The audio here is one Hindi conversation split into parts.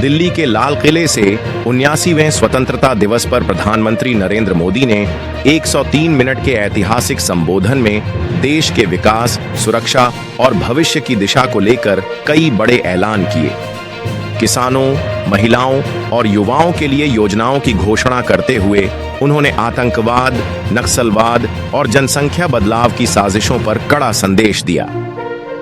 दिल्ली के लाल किले से 79वें स्वतंत्रता दिवस पर प्रधानमंत्री नरेंद्र मोदी ने 103 मिनट के ऐतिहासिक संबोधन में देश के विकास, सुरक्षा और भविष्य की दिशा को लेकर कई बड़े ऐलान किए। किसानों, महिलाओं और युवाओं के लिए योजनाओं की घोषणा करते हुए उन्होंने आतंकवाद, नक्सलवाद और जनसंख्या बदलाव की साजिशों पर कड़ा संदेश दिया।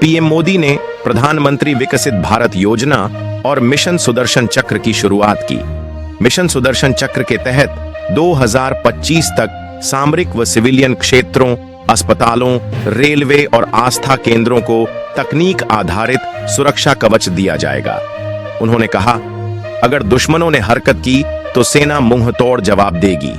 पीएम मोदी ने प्रधानमंत्री विकसित भारत योजना और मिशन सुदर्शन चक्र की शुरुआत की। मिशन सुदर्शन चक्र के तहत 2025 तक सामरिक व सिविलियन क्षेत्रों, अस्पतालों, रेलवे और आस्था केंद्रों को तकनीक आधारित सुरक्षा कवच दिया जाएगा। उन्होंने कहा, अगर दुश्मनों ने हरकत की तो सेना मुंहतोड़ जवाब देगी।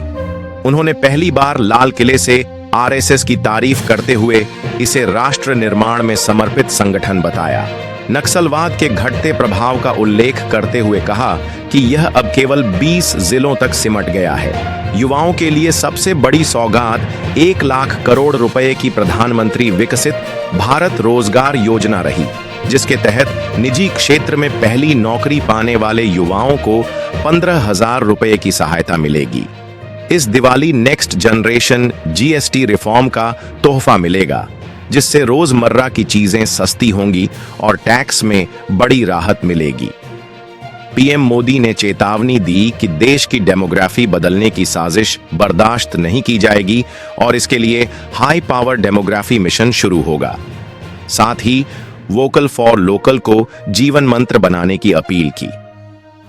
उन्होंने पहली बार लाल किले से आरएसएस की तारीफ करते हुए इसे राष्ट्र निर्माण में समर्पित संगठन बताया। नक्सलवाद के घटते प्रभाव का उल्लेख करते हुए कहा कि यह अब केवल 20 जिलों तक सिमट गया है। युवाओं के लिए सबसे बड़ी सौगात 1 लाख करोड़ रुपए की प्रधानमंत्री विकसित भारत रोजगार योजना रही, जिसके तहत निजी क्षेत्र में पहली नौकरी पाने वाले युवाओं को 15,000 रुपए की सहायता मिलेगी। इस Diwali next generation GST reform का तोहफा मिलेगा, जिससे रोजमर्रा की चीजें सस्ती होंगी और टैक्स में बड़ी राहत मिलेगी। पीएम मोदी ने चेतावनी दी कि देश की डेमोग्राफी बदलने की साजिश बर्दाश्त नहीं की जाएगी और इसके लिए हाई पावर डेमोग्राफी मिशन शुरू होगा। साथ ही वोकल फॉर लोकल को जीवन मंत्र बनाने की अपील की।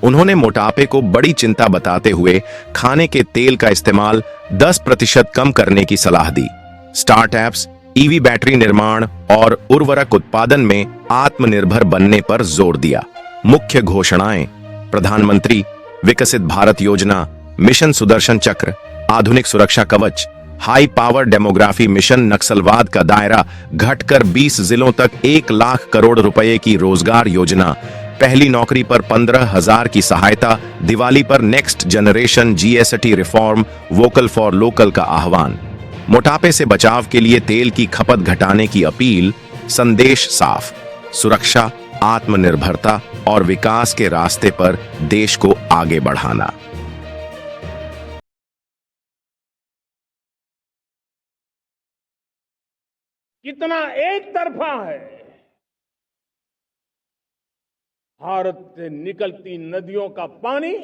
उन्होंने मोटापे को बड़ी चिंता बताते हुए खाने के तेल का इस्तेमाल 10% कम करने की सलाह दी। स्टार्टअप्स, ईवी बैटरी निर्माण और उर्वरक उत्पादन में आत्मनिर्भर बनने पर जोर दिया। मुख्य घोषणाएं: प्रधानमंत्री विकसित भारत योजना, मिशन सुदर्शन चक्र, आधुनिक सुरक्षा कवच, हाई पावर डेमोग्राफी मिशन, नक्सलवाद का दायरा घटकर 20 जिलों तक 1 लाख करोड़ रुपए की रोजगार योजना, पहली नौकरी पर 15,000 की सहायता, दिवाली पर next generation GST reform, vocal for local का आह्वान, मोटापे से बचाव के लिए तेल की खपत घटाने की अपील। संदेश साफ: सुरक्षा, आत्मनिर्भरता और विकास के रास्ते पर देश को आगे बढ़ाना। कितना एक तरफा है। भारत से निकलती नदियों का पानी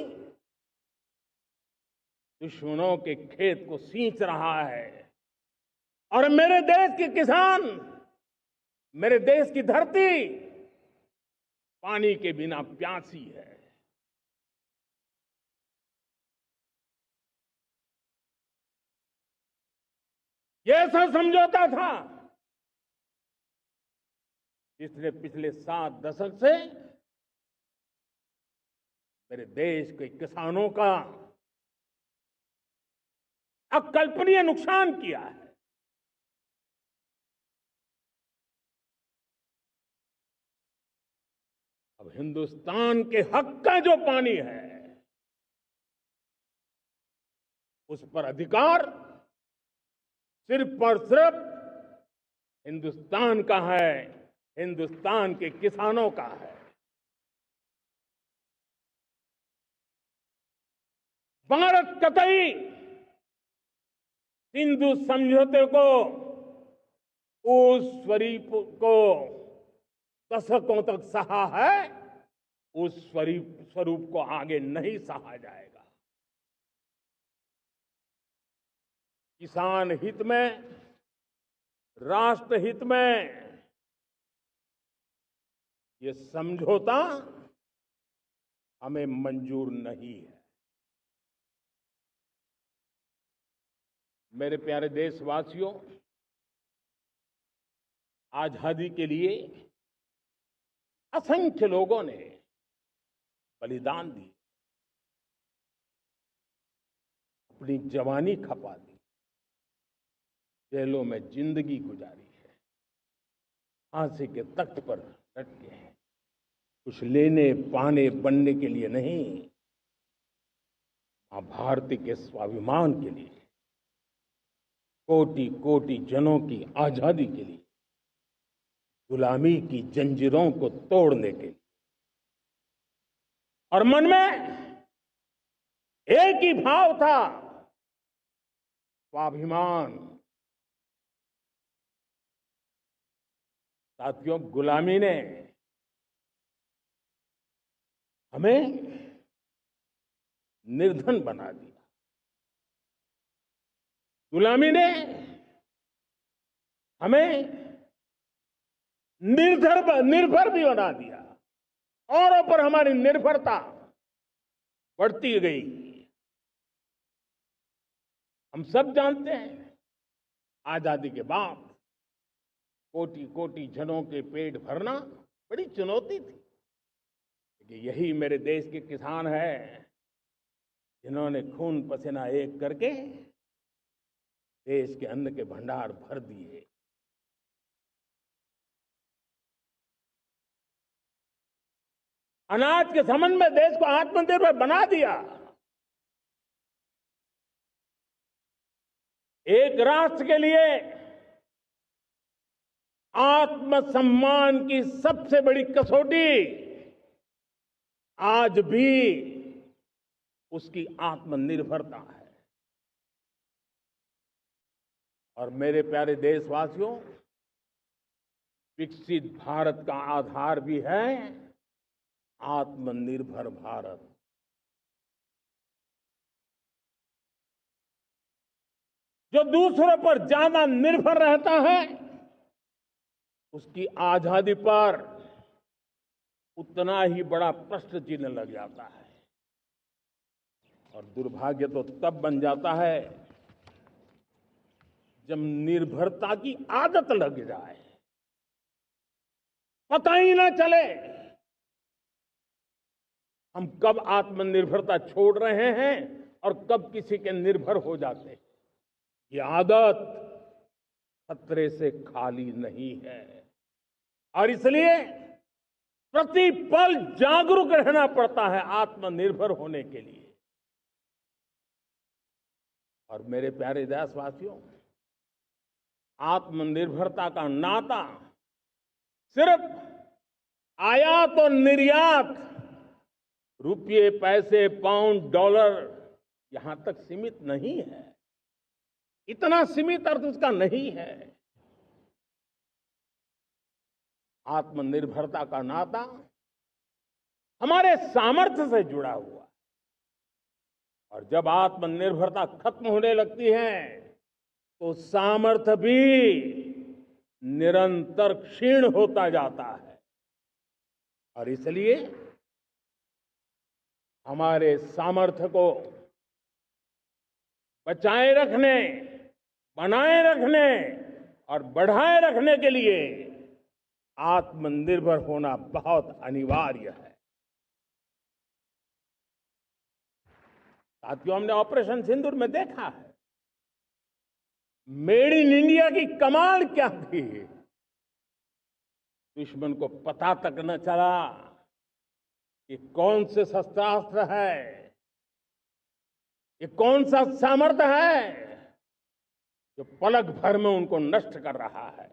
दुश्मनों के खेत को सींच रहा है और मेरे देश के किसान, मेरे देश की धरती पानी के बिना प्यासी है। ये ऐसा समझौता था जिसने पिछले 7 दशक से मेरे देश के किसानों का अकल्पनीय नुकसान किया है। अब हिंदुस्तान के हक का जो पानी है, उस पर अधिकार सिर्फ और सिर्फ हिंदुस्तान का है, हिंदुस्तान के किसानों का है। भारत कतई सिंधु समझौते को, उस स्वरूप को दशकों तक सहा है, उस स्वरूप को आगे नहीं सहा जाएगा। किसान हित में, राष्ट्र हित में ये समझौता हमें मंजूर नहीं है। मेरे प्यारे देशवासियों, आजादी के लिए असंख्य लोगों ने बलिदान दी, अपनी जवानी खपा दी, जेलों में जिंदगी गुजारी है, फांसी के तख्त पर लटके हैं। कुछ लेने पाने बनने के लिए नहीं, मां भारती के स्वाभिमान के लिए, कोटि कोटि जनों की आजादी के लिए, गुलामी की जंजीरों को तोड़ने के लिए। और मन में एक ही भाव था, स्वाभिमान। साथियों, गुलामी ने हमें निर्धन बना दिया। गुलामी ने हमें निर्भर भी बना दिया। औरों पर हमारी निर्भरता बढ़ती गई। हम सब जानते हैं, आजादी के बाद कोटि कोटि जनों के पेट भरना बड़ी चुनौती थी। लेकिन यही मेरे देश के किसान हैं जिन्होंने खून पसीना एक करके देश के अन्न के भंडार भर दिए। अनाज के संबंध में देश को आत्मनिर्भर बना दिया। एक राष्ट्र के लिए आत्मसम्मान की सबसे बड़ी कसौटी आज भी उसकी आत्मनिर्भरता है। और मेरे प्यारे देशवासियों, विकसित भारत का आधार भी है आत्मनिर्भर भारत। जो दूसरों पर ज्यादा निर्भर रहता है, उसकी आजादी पर उतना ही बड़ा प्रश्न चिन्ह लग जाता है। और दुर्भाग्य तो तब बन जाता है जब निर्भरता की आदत लग जाए, पता ही ना चले हम कब आत्मनिर्भरता छोड़ रहे हैं और कब किसी के निर्भर हो जाते हैं। ये आदत खतरे से खाली नहीं है और इसलिए प्रति पल जागरूक रहना पड़ता है आत्मनिर्भर होने के लिए। और मेरे प्यारे देशवासियों, आत्मनिर्भरता का नाता सिर्फ आयात और निर्यात, रुपये, पैसे, पाउंड, डॉलर यहां तक सीमित नहीं है। इतना सीमित अर्थ उसका नहीं है। आत्मनिर्भरता का नाता हमारे सामर्थ्य से जुड़ा हुआ है। और जब आत्मनिर्भरता खत्म होने लगती है तो सामर्थ्य भी निरंतर क्षीण होता जाता है। और इसलिए हमारे सामर्थ्य को बचाए रखने, बनाए रखने और बढ़ाए रखने के लिए आत्मनिर्भर होना बहुत अनिवार्य है। साथियों, हमने ऑपरेशन सिंदूर में देखा है मेड इन इंडिया की कमाल क्या थी। दुश्मन को पता तक न चला कि कौन से शस्त्रास्त्र है, ये कौन सा सामर्थ्य है जो पलक भर में उनको नष्ट कर रहा है।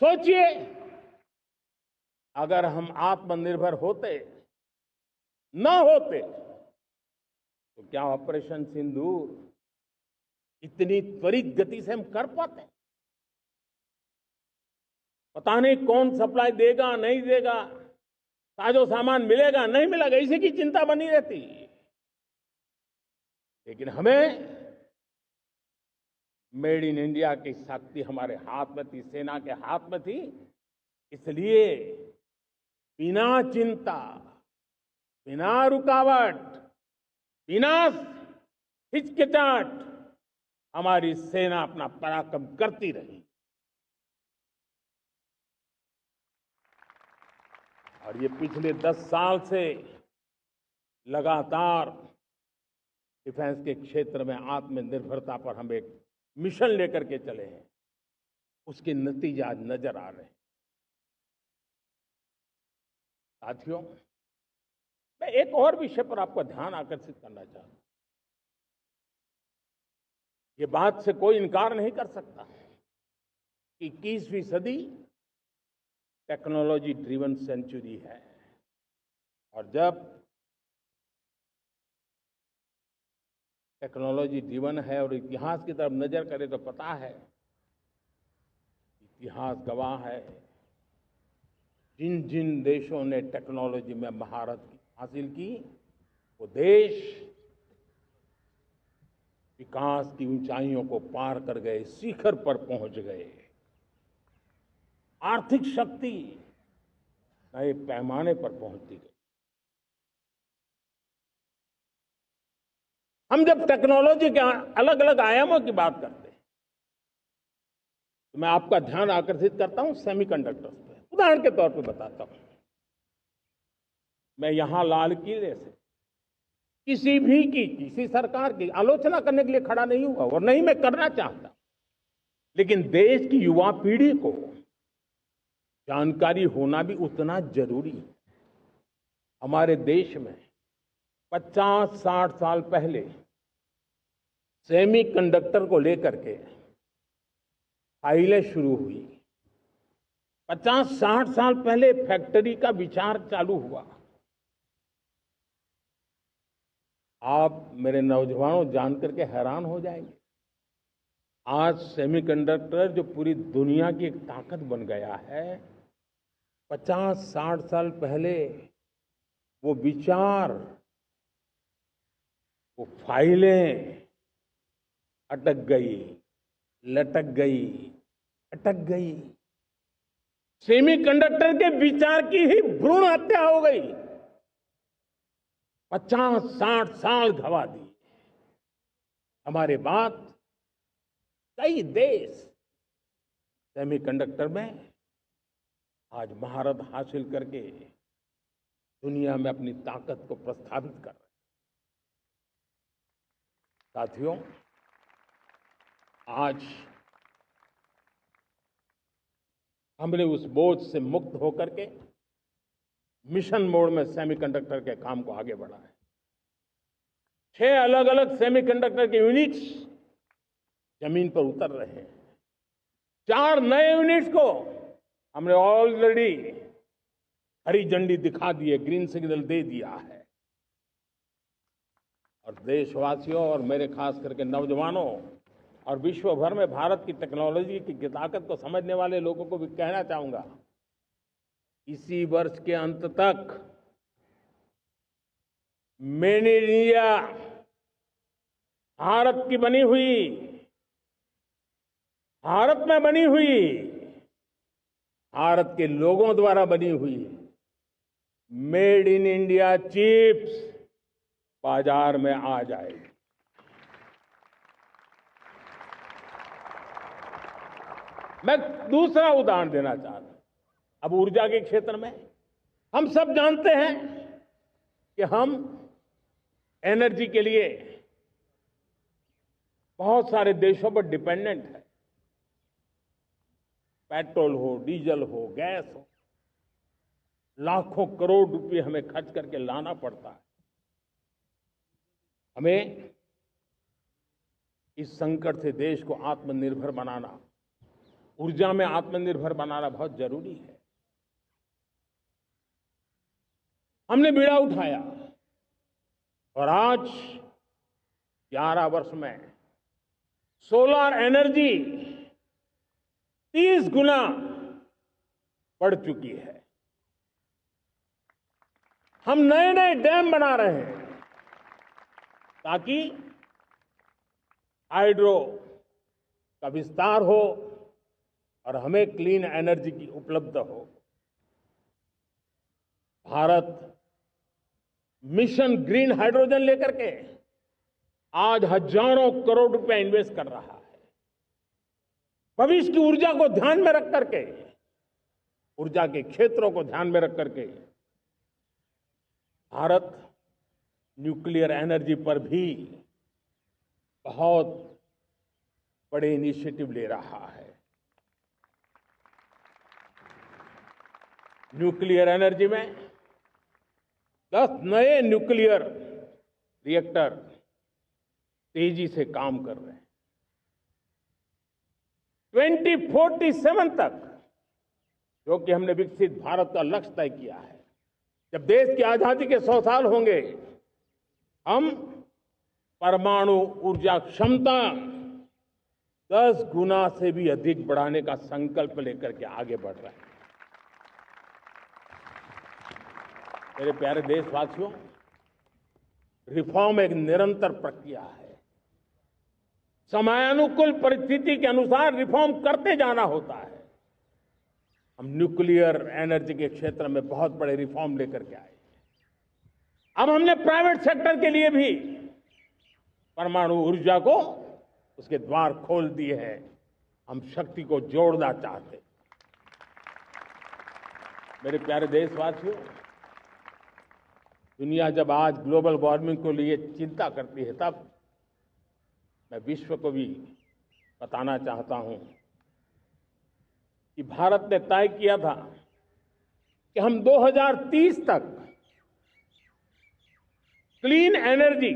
सोचिए, अगर हम आत्मनिर्भर होते न होते तो क्या ऑपरेशन सिंदूर इतनी त्वरित गति से हम कर पाते? पता नहीं कौन सप्लाई देगा, नहीं देगा, साजो सामान मिलेगा, नहीं मिलेगा, इसी की चिंता बनी रहती। लेकिन हमें मेड इन इंडिया की शक्ति हमारे हाथ में थी, सेना के हाथ में थी। इसलिए बिना चिंता, बिना रुकावट, बिना हिचकिचाहट हमारी सेना अपना पराक्रम करती रही। और ये पिछले 10 साल से लगातार डिफेंस के क्षेत्र में आत्मनिर्भरता पर हम एक मिशन लेकर के चले हैं, उसके नतीजे आज नजर आ रहे हैं। साथियों, मैं एक और विषय पर आपका ध्यान आकर्षित करना चाहता हूं। ये बात से कोई इनकार नहीं कर सकता कि 21वीं सदी टेक्नोलॉजी ड्रिवन सेंचुरी है। और जब टेक्नोलॉजी ड्रिवन है और इतिहास की तरफ नजर करें तो पता है, इतिहास गवाह है, जिन जिन देशों ने टेक्नोलॉजी में महारत हासिल की, वो देश विकास की ऊंचाइयों को पार कर गए, शिखर पर पहुंच गए। आर्थिक शक्ति नए पैमाने पर पहुंचती गई। हम जब टेक्नोलॉजी के अलग अलग आयामों की बात करते हैं तो मैं आपका ध्यान आकर्षित करता हूं सेमीकंडक्टर्स पे। उदाहरण के तौर पे बताता हूं, मैं यहां लाल किले से किसी सरकार की आलोचना करने के लिए खड़ा नहीं हुआ और नहीं मैं करना चाहता, लेकिन देश की युवा पीढ़ी को जानकारी होना भी उतना जरूरी है। हमारे देश में 50-60 साल पहले सेमीकंडक्टर को लेकर के फाइलें शुरू हुई। 50-60 साल पहले फैक्ट्री का विचार चालू हुआ। आप मेरे नौजवानों जानकर के हैरान हो जाएंगे, आज सेमीकंडक्टर जो पूरी दुनिया की एक ताकत बन गया है, 50-60 साल पहले वो विचार, वो फाइलें अटक गई, लटक गई, अटक गई। सेमीकंडक्टर के विचार की ही भ्रूण हत्या हो गई। 50-60 साल गवा दिए। हमारे बाद कई देश सेमीकंडक्टर में आज महारत हासिल करके दुनिया में अपनी ताकत को प्रस्थापित कर रहे हैं। साथियों, आज हमने उस बोझ से मुक्त होकर के मिशन मोड में सेमीकंडक्टर के काम को आगे बढ़ा है। 6 अलग अलग सेमीकंडक्टर के यूनिट्स जमीन पर उतर रहे हैं। 4 नए यूनिट्स को हमने ऑलरेडी हरी झंडी दिखा दी है, ग्रीन सिग्नल दे दिया है। और देशवासियों और मेरे खास करके नौजवानों और विश्व भर में भारत की टेक्नोलॉजी की ताकत को समझने वाले लोगों को भी कहना चाहूंगा, इसी वर्ष के अंत तक मेड इन इंडिया, भारत की बनी हुई, भारत में बनी हुई, भारत के लोगों द्वारा बनी हुई मेड इन इंडिया चिप्स बाजार में आ जाएगी। मैं दूसरा उदाहरण देना चाहता हूं। अब ऊर्जा के क्षेत्र में हम सब जानते हैं कि हम एनर्जी के लिए बहुत सारे देशों पर डिपेंडेंट है। पेट्रोल हो, डीजल हो, गैस हो, लाखों करोड़ रुपए हमें खर्च करके लाना पड़ता है। हमें इस संकट से देश को आत्मनिर्भर बनाना, ऊर्जा में आत्मनिर्भर बनाना बहुत जरूरी है। हमने बीड़ा उठाया और आज 11 वर्ष में सोलर एनर्जी 30 गुना बढ़ चुकी है। हम नए नए डैम बना रहे हैं ताकि हाइड्रो का विस्तार हो और हमें क्लीन एनर्जी की उपलब्ध हो। भारत मिशन ग्रीन हाइड्रोजन लेकर के आज हजारों करोड़ रुपए इन्वेस्ट कर रहा है। भविष्य की ऊर्जा को ध्यान में रख करके, ऊर्जा के क्षेत्रों को ध्यान में रख करके भारत न्यूक्लियर एनर्जी पर भी बहुत बड़े इनिशिएटिव ले रहा है। न्यूक्लियर एनर्जी में 10 नए न्यूक्लियर रिएक्टर तेजी से काम कर रहे हैं। 2047 तक, जो कि हमने विकसित भारत का लक्ष्य तय किया है, जब देश की आजादी के 100 साल होंगे, हम परमाणु ऊर्जा क्षमता 10 गुना से भी अधिक बढ़ाने का संकल्प लेकर के आगे बढ़ रहे हैं। मेरे प्यारे देशवासियों, रिफॉर्म एक निरंतर प्रक्रिया है। समयानुकूल परिस्थिति के अनुसार रिफॉर्म करते जाना होता है। हम न्यूक्लियर एनर्जी के क्षेत्र में बहुत बड़े रिफॉर्म लेकर के आए। अब हमने प्राइवेट सेक्टर के लिए भी परमाणु ऊर्जा को उसके द्वार खोल दिए हैं। हम शक्ति को जोड़ना चाहते हैं। मेरे प्यारे देशवासियों, दुनिया जब आज ग्लोबल वार्मिंग को लिए चिंता करती है, तब मैं विश्व को भी बताना चाहता हूं कि भारत ने तय किया था कि हम 2030 तक क्लीन एनर्जी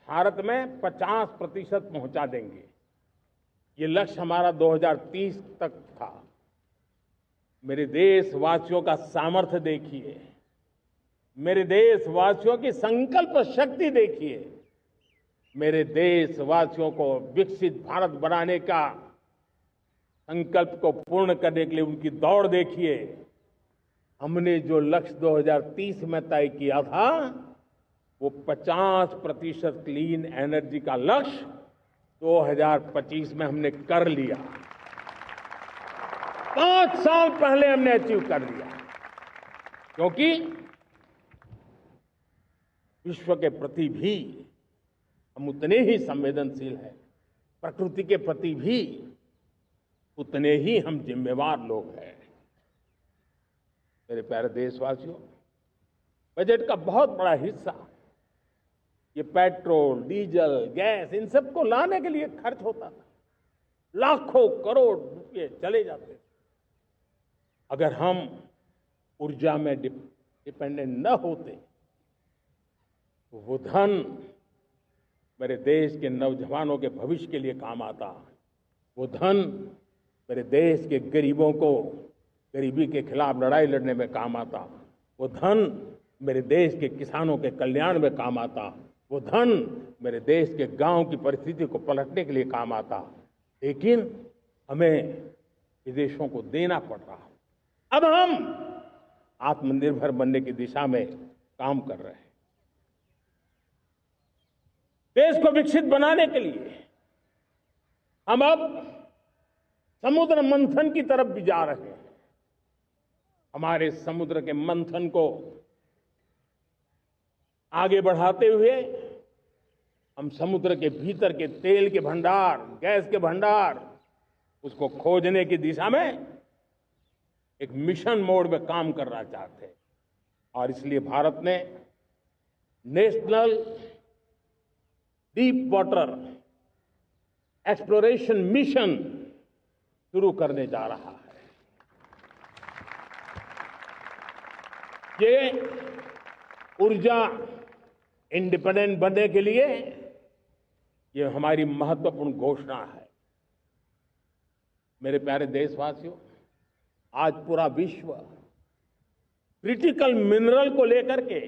भारत में 50% पहुंचा देंगे। ये लक्ष्य हमारा 2030 तक था। मेरे देशवासियों का सामर्थ्य देखिए, मेरे देशवासियों की संकल्प शक्ति देखिए, मेरे देशवासियों को विकसित भारत बनाने का संकल्प को पूर्ण करने के लिए उनकी दौड़ देखिए। हमने जो लक्ष्य 2030 में तय किया था, वो 50% क्लीन एनर्जी का लक्ष्य 2025 में हमने कर लिया। 5 साल पहले हमने अचीव कर लिया, क्योंकि विश्व के प्रति भी हम उतने ही संवेदनशील हैं, प्रकृति के प्रति भी उतने ही हम जिम्मेवार लोग हैं। मेरे प्यारे देशवासियों, बजट का बहुत बड़ा हिस्सा ये पेट्रोल, डीजल, गैस, इन सबको लाने के लिए खर्च होता था। लाखों करोड़ रुपए चले जाते थे। अगर हम ऊर्जा में डिपेंडेंट न होते तो वो धन मेरे देश के नौजवानों के भविष्य के लिए काम आता। वो धन मेरे देश के गरीबों को गरीबी के खिलाफ लड़ाई लड़ने में काम आता। वो धन मेरे देश के किसानों के कल्याण में काम आता। वो धन मेरे देश के गांव की परिस्थिति को पलटने के लिए काम आता। लेकिन हमें विदेशों को देना पड़ रहा। अब हम आत्मनिर्भर बनने की दिशा में काम कर रहे हैं। देश को विकसित बनाने के लिए हम अब समुद्र मंथन की तरफ भी जा रहे हैं। हमारे समुद्र के मंथन को आगे बढ़ाते हुए हम समुद्र के भीतर के तेल के भंडार, गैस के भंडार, उसको खोजने की दिशा में एक मिशन मोड में काम करना चाहते हैं। और इसलिए भारत ने national deep water exploration mission शुरू करने जा रहा है। ये ऊर्जा इंडिपेंडेंट बनने के लिए ये हमारी महत्वपूर्ण घोषणा है। मेरे प्यारे देशवासियों, आज पूरा विश्व क्रिटिकल मिनरल को लेकर के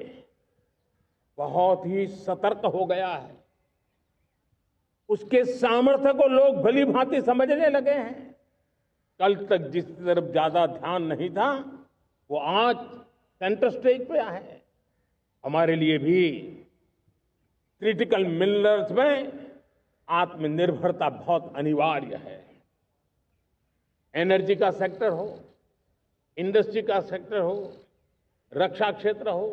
बहुत ही सतर्क हो गया है। उसके सामर्थ्य को लोग भली भांति समझने लगे हैं। कल तक जिस तरफ ज्यादा ध्यान नहीं था, वो आज सेंटर स्टेज पे है। हमारे लिए भी क्रिटिकल मिनरल्स में आत्मनिर्भरता बहुत अनिवार्य है। एनर्जी का सेक्टर हो, इंडस्ट्री का सेक्टर हो, रक्षा क्षेत्र हो,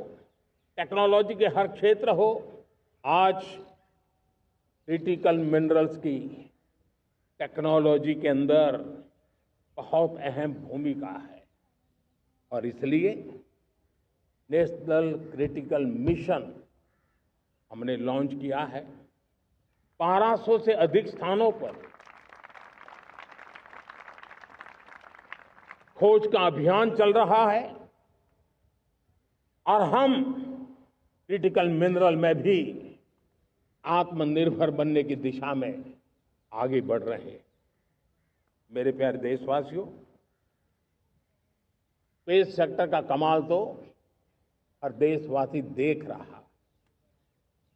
टेक्नोलॉजी के हर क्षेत्र हो, आज क्रिटिकल मिनरल्स की टेक्नोलॉजी के अंदर बहुत अहम भूमिका है। और इसलिए नेशनल क्रिटिकल मिशन हमने लॉन्च किया है। 1200 से अधिक स्थानों पर खोज का अभियान चल रहा है और हम क्रिटिकल मिनरल में भी आत्मनिर्भर बनने की दिशा में आगे बढ़ रहे हैं। मेरे प्यारे देशवासियों, स्पेस सेक्टर का कमाल तो हर देशवासी देख रहा,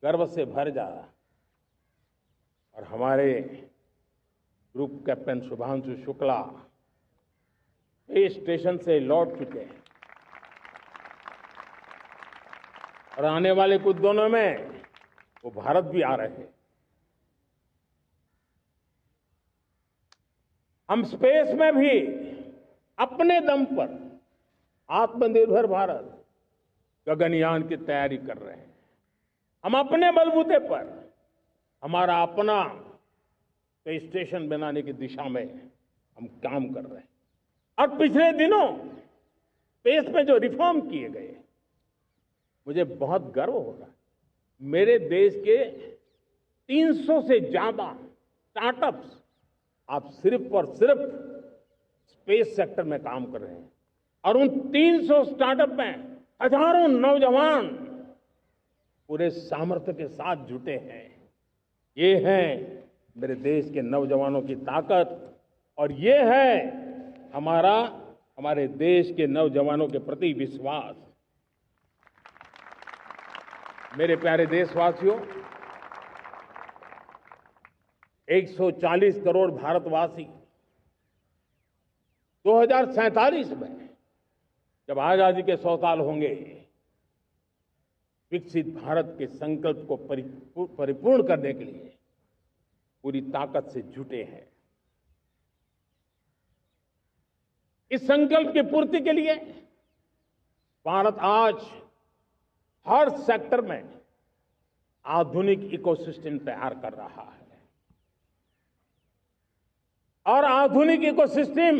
गर्व से भर जा रहा। और हमारे group captain Shubhanshu Shukla space station से लौट चुके हैं और आने वाले कुछ दिनों में वो भारत भी आ रहे हैं। हम स्पेस में भी अपने दम पर आत्मनिर्भर भारत गगनयान की तैयारी कर रहे हैं। हम अपने बलबूते पर हमारा अपना स्पेस स्टेशन बनाने की दिशा में हम काम कर रहे हैं। और पिछले दिनों स्पेस में जो रिफॉर्म किए गए, मुझे बहुत गर्व हो रहा है। मेरे देश के 300 से ज्यादा स्टार्टअप्स आप सिर्फ और सिर्फ स्पेस सेक्टर में काम कर रहे हैं और उन 300 स्टार्टअप में हजारों नौजवान पूरे सामर्थ्य के साथ जुटे हैं। ये है मेरे देश के नौजवानों की ताकत और ये है हमारे देश के नौजवानों के प्रति विश्वास। मेरे प्यारे देशवासियों, 140 करोड़ भारतवासी 2047 में जब आजादी के 100 साल होंगे, विकसित भारत के संकल्प को परिपूर्ण करने के लिए पूरी ताकत से जुटे हैं। इस संकल्प की पूर्ति के लिए भारत आज हर सेक्टर में आधुनिक इकोसिस्टम तैयार कर रहा है और आधुनिक इकोसिस्टम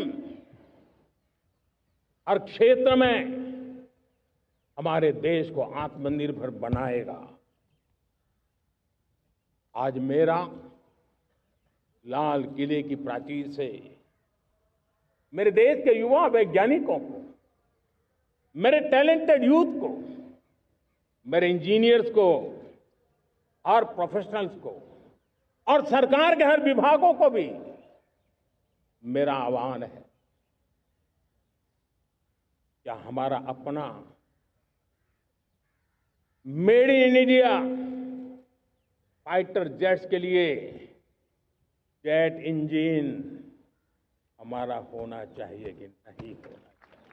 हर क्षेत्र में हमारे देश को आत्मनिर्भर बनाएगा। आज मेरा लाल किले की प्राचीर से मेरे देश के युवा वैज्ञानिकों को, मेरे टैलेंटेड यूथ को, मेरे इंजीनियर्स को और प्रोफेशनल्स को और सरकार के हर विभागों को भी मेरा आह्वान है, क्या हमारा अपना made in India fighter jets के लिए जेट इंजन हमारा होना चाहिए कि नहीं होना चाहिए?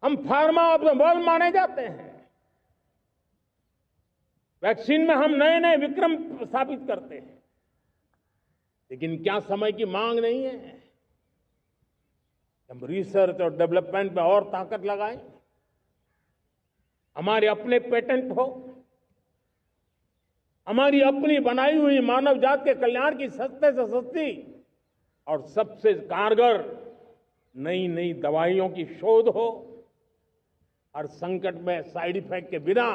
हम फार्मा ऑफ द वर्ल्ड माने जाते हैं। वैक्सीन में हम नए नए विक्रम स्थापित करते हैं, लेकिन क्या समय की मांग नहीं है? हम रिसर्च और डेवलपमेंट में और ताकत लगाएं, हमारे अपने पेटेंट हो, हमारी अपनी बनाई हुई मानव जात के कल्याण की सस्ते से सस्ती और सबसे कारगर नई नई दवाइयों की शोध हो, हर संकट में साइड इफेक्ट के बिना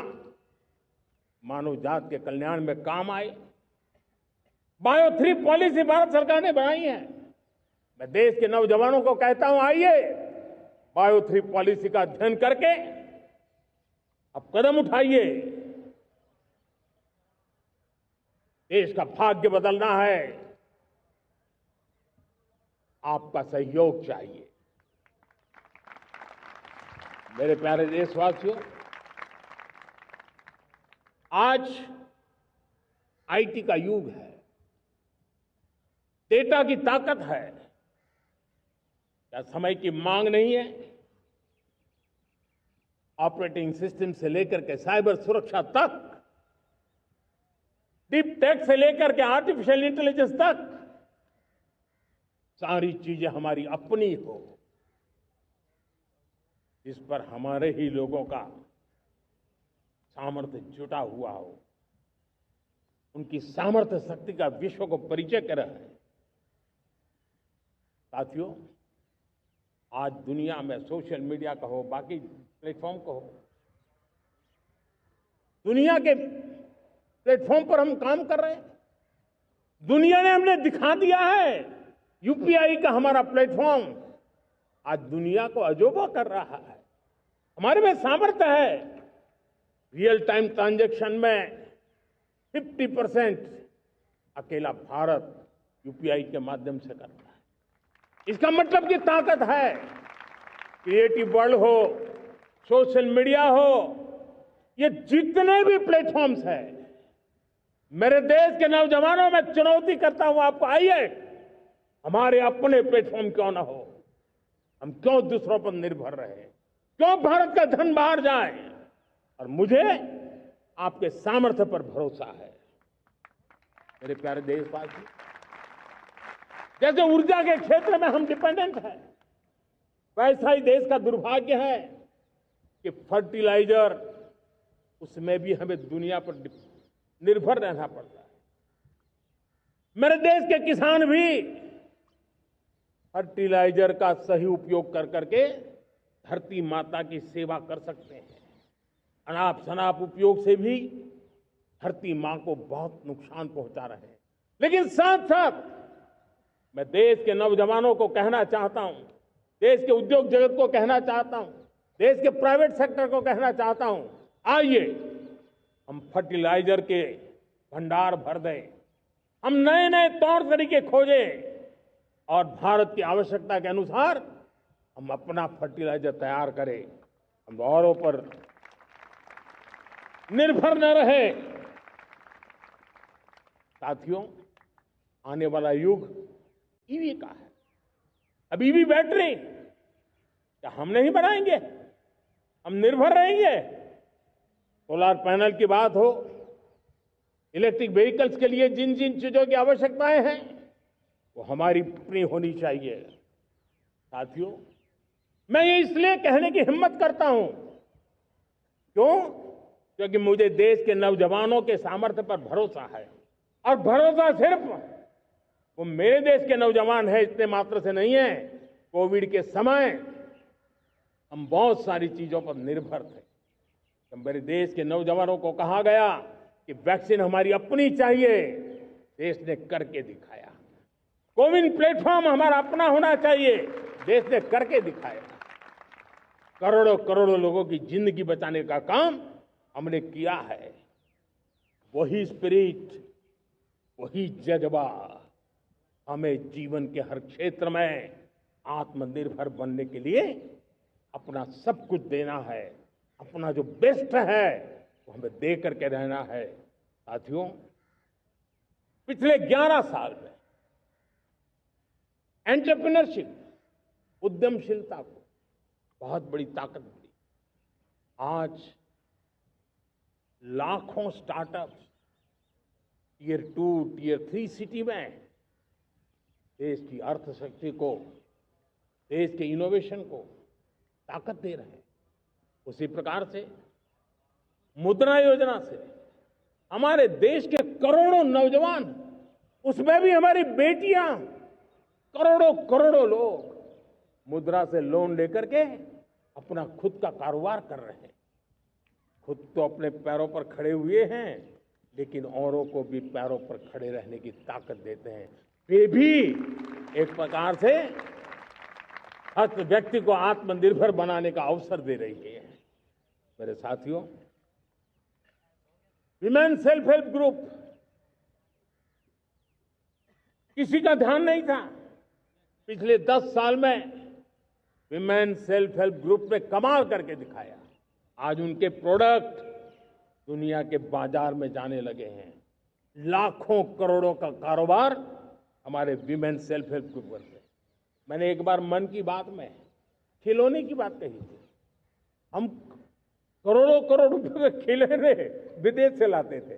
मानव जात के कल्याण में काम आए। बायो 3 पॉलिसी भारत सरकार ने बनाई है। मैं देश के नौजवानों को कहता हूं, आइए बायो 3 पॉलिसी का अध्ययन करके अब कदम उठाइए। देश का भाग्य बदलना है, आपका सहयोग चाहिए। मेरे प्यारे देशवासियों, आज आईटी का युग है, डेटा की ताकत है। क्या समय की मांग नहीं है? ऑपरेटिंग सिस्टम से लेकर के साइबर सुरक्षा तक, डीप टेक से लेकर के आर्टिफिशियल इंटेलिजेंस तक, सारी चीजें हमारी अपनी हो, इस पर हमारे ही लोगों का सामर्थ्य जुटा हुआ हो, उनकी सामर्थ्य शक्ति का विश्व को परिचय कराए। साथियों, आज दुनिया में सोशल मीडिया का हो, बाकी प्लेटफॉर्म का हो, दुनिया के प्लेटफॉर्म पर हम काम कर रहे हैं। दुनिया ने हमने दिखा दिया है, यूपीआई का हमारा प्लेटफॉर्म आज दुनिया को अजोबा कर रहा है। हमारे में सामर्थ्य है। रियल टाइम ट्रांजैक्शन में 50% अकेला भारत यूपीआई के माध्यम से कर रहा है। इसका मतलब की ताकत है। क्रिएटिव वर्ल्ड हो, सोशल मीडिया हो, ये जितने भी प्लेटफॉर्म्स हैं, मेरे देश के नौजवानों में चुनौती करता हूं आपको, आइए हमारे अपने प्लेटफॉर्म क्यों ना हो, हम क्यों दूसरों पर निर्भर रहे, क्यों भारत का धन बाहर जाए। और मुझे आपके सामर्थ्य पर भरोसा है। मेरे प्यारे देशवासी, जैसे ऊर्जा के क्षेत्र में हम डिपेंडेंट हैं, वैसा ही देश का दुर्भाग्य है कि फर्टिलाइजर, उसमें भी हमें दुनिया पर निर्भर रहना पड़ता है। मेरे देश के किसान भी फर्टिलाइजर का सही उपयोग कर करके धरती माता की सेवा कर सकते हैं। अनाप शनाप उपयोग से भी धरती मां को बहुत नुकसान पहुंचा रहे हैं। लेकिन साथ साथ मैं देश के नौजवानों को कहना चाहता हूं, देश के उद्योग जगत को कहना चाहता हूं, देश के प्राइवेट सेक्टर को कहना चाहता हूं, आइए हम फर्टिलाइजर के भंडार भर दें, हम नए नए तौर तरीके खोजें और भारत की आवश्यकता के अनुसार हम अपना फर्टिलाइजर तैयार करें। हम औरों पर निर्भर न रहे। साथियों, आने वाला युग ईवी का है। अब ईवी बैटरी क्या हम नहीं बनाएंगे? हम निर्भर रहेंगे? सोलर पैनल की बात हो, इलेक्ट्रिक व्हीकल्स के लिए जिन जिन चीजों की आवश्यकताएं हैं, वो हमारी अपनी होनी चाहिए। साथियों, मैं ये इसलिए कहने की हिम्मत करता हूं, क्यों? क्योंकि मुझे देश के नौजवानों के सामर्थ्य पर भरोसा है। और भरोसा सिर्फ वो मेरे देश के नौजवान है इतने मात्र से नहीं है। कोविड के समय हम बहुत सारी चीजों पर निर्भर थे। तो मेरे देश के नौजवानों को कहा गया कि वैक्सीन हमारी अपनी चाहिए, देश ने करके दिखाया। कोविन प्लेटफॉर्म हमारा अपना होना चाहिए, देश ने करके दिखाया। करोड़ों करोड़ों लोगों की जिंदगी बचाने का काम हमने किया है। वही स्पिरिट, वही जज्बा हमें जीवन के हर क्षेत्र में आत्मनिर्भर बनने के लिए अपना सब कुछ देना है। अपना जो बेस्ट है वो हमें दे करके रहना है। साथियों, पिछले 11 साल में एंटरप्रेन्योरशिप, उद्यमशीलता को बहुत बड़ी ताकत मिली। आज लाखों स्टार्टअप्स टियर 2, टियर 3 सिटी में देश की अर्थशक्ति को, देश के इनोवेशन को ताकत दे रहे हैं। उसी प्रकार से मुद्रा योजना से हमारे देश के करोड़ों नौजवान, उसमें भी हमारी बेटियां, करोड़ों करोड़ों लोग मुद्रा से लोन लेकर के अपना खुद का कारोबार कर रहे हैं। खुद तो अपने पैरों पर खड़े हुए हैं, लेकिन औरों को भी पैरों पर खड़े रहने की ताकत देते हैं। वे भी एक प्रकार से हर व्यक्ति को आत्मनिर्भर बनाने का अवसर दे रही है। मेरे साथियों, विमेन सेल्फ हेल्प ग्रुप, किसी का ध्यान नहीं था। पिछले 10 साल में विमेन सेल्फ हेल्प ग्रुप ने कमाल करके दिखाया। आज उनके प्रोडक्ट दुनिया के बाजार में जाने लगे हैं। लाखों करोड़ों का कारोबार हमारे विमेन सेल्फ हेल्प ग्रुप पर है। मैंने एक बार मन की बात में खिलौने की बात कही थी। हम करोड़ों करोड़ रुपए के खिलौने विदेश से लाते थे।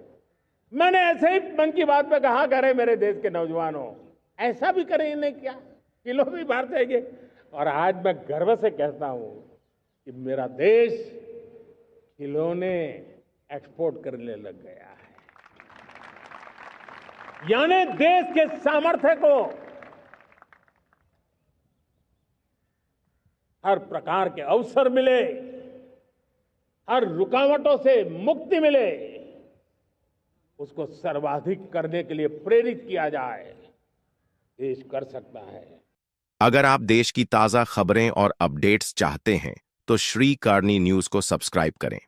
मैंने ऐसे ही मन की बात में कहा, करे मेरे देश के नौजवानों, ऐसा भी करें नहीं क्या, किलो भी बाहर जाएंगे। और आज मैं गर्व से कहता हूं कि मेरा देश खिलौने एक्सपोर्ट करने लग गया है। यानी देश के सामर्थ्य को हर प्रकार के अवसर मिले, हर रुकावटों से मुक्ति मिले, उसको सर्वाधिक करने के लिए प्रेरित किया जाए। देश कर सकता है। अगर आप देश की ताज़ा खबरें और अपडेट्स चाहते हैं तो श्री कारनी न्यूज़ को सब्सक्राइब करें।